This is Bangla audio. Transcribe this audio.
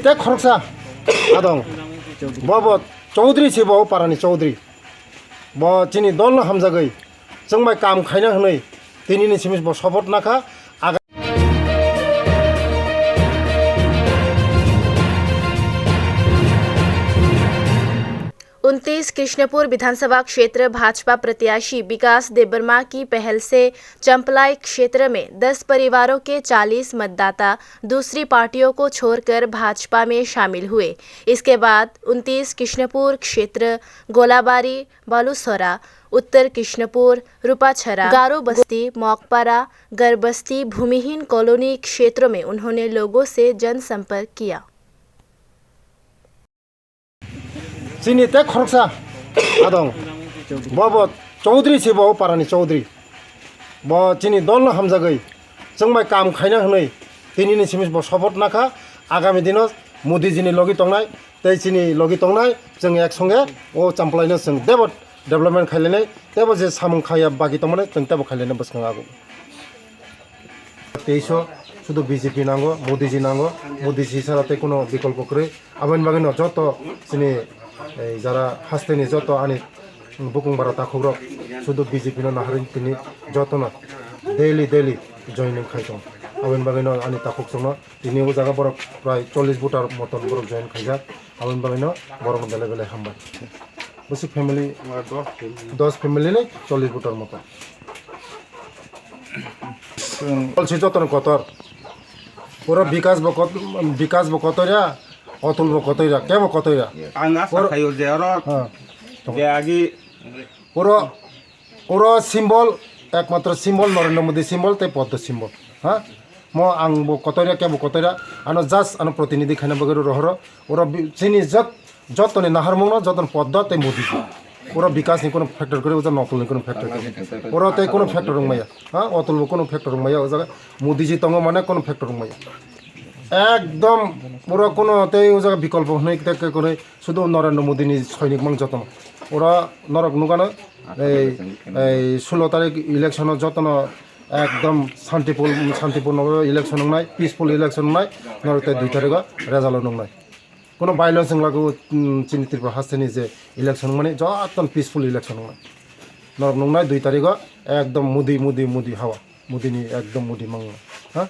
te khoroksa adong bo Chaudhary से bo parani Chaudhary bo chini dol hamjagai jongbai kam khaina hnoi tini ni simis bo support nakha 29 Krishnapur विधानसभा क्षेत्र भाजपा प्रत्याशी विकास देबबर्मा की पहल से चंपलाई क्षेत्र में 10 परिवारों के 40 मतदाता दूसरी पार्टियों को छोड़कर भाजपा में शामिल हुए। इसके बाद 29 कृष्णपुर क्षेत्र गोलाबारी, बालूसोरा, उत्तर कृष्णपुर, रूपाछरा, गारो बस्ती, मोकपारा, गरबस्ती, भूमिहीन कॉलोनी क्षेत्रों में उन्होंने लोगों से जनसंपर्क किया। chini te khoroksa adong bo Chaudhary से bo parani Chaudhary bo chini dol hamjagai jongbai kam khaina hnoi tini ni simis bo support nakha agami dino modi jini logi tongnai tei chini logi tongnai jong ek songe o champlai no jong debot development khailene tebo je samung khaya bagi tomane jong tebo khailene boskangago teiso শুধু বিজেপি নাঙ্গো মোদিজি নাঙ্গো মোদিজি ছাড়াতে কোনো বিকল্প করে আবেন বাগানো যত চিনি যারা হাসতেনি যত আনি বুকুং বারা তাখুরক শুধু বিজেপি না হারিন তিনি যত না ডেইলি জয়েনিং খাইতাম আবেন বাগানো আনি তাখুক সঙ্গ তিনি ও জায়গা বড় প্রায় 40 বুটার মতন বড় জয়েন খাইজা আবেন বাগানো বড় বেলে বেলে হামবাই বেশি ফ্যামিলি 10 ফ্যামিলি নেই 40 বুটার মতন বলছি যত কতর পুরো বিকাশ বকতরিয়া অতুল বকতরিয়া কে বকতরিয়া আঙ্গা সাখায়ো জেরো দেয়াগি পুরো সিম্বল একমাত্র সিম্বল নরেন্দ্র মোদী সিম্বল তাই পদ্ম সিম্বল হ্যাঁ ম আং বকতরিয়া কে বকতরিয়া আনো জাস্ট আনো প্রতিনিধি খানা বগের রহর ওরা চিনি যতনে নাহারমং যতন পদ্ম তাই মোদী ওরা বিকাশ নি কোনো ফ্যাক্টর করে ওজন অতুল নি কোনো ফ্যাক্টর করে ওরা তাই কোনো ফ্যাক্টর রংমাইয়া হ্যাঁ অতুল কোনো ফ্যাক্টর রংমাইয়া ও জায়গা মোদিজি তঙ্গ মানে কোনো ফ্যাক্টর রংমাইয়া একদম ওরা কোনো তাই ও জায়গা বিকল্প হই থেকে করে শুধু নরেন্দ্র মোদীনি সৈনিক মাং যতন ওরা নরক নুগানো এই 16 তারিখ ইলেকশন যতন একদম শান্তিপূর্ণ ইলেকশন নাই পিসফুল ইলেকশন নাই নরতে 2 তারিখ রেজাল্ট নাই কোনো ভাইলেন্স লাগু চিনি ত্রিপুরা হাসতেনি যে ইলেকশন মানে যতন পিসফুল ইলেকশন নাই নরক নাই 2 তারিখ একদম মুদি হাওয়া মুদিনি একদম মুদি মাং হ্যাঁ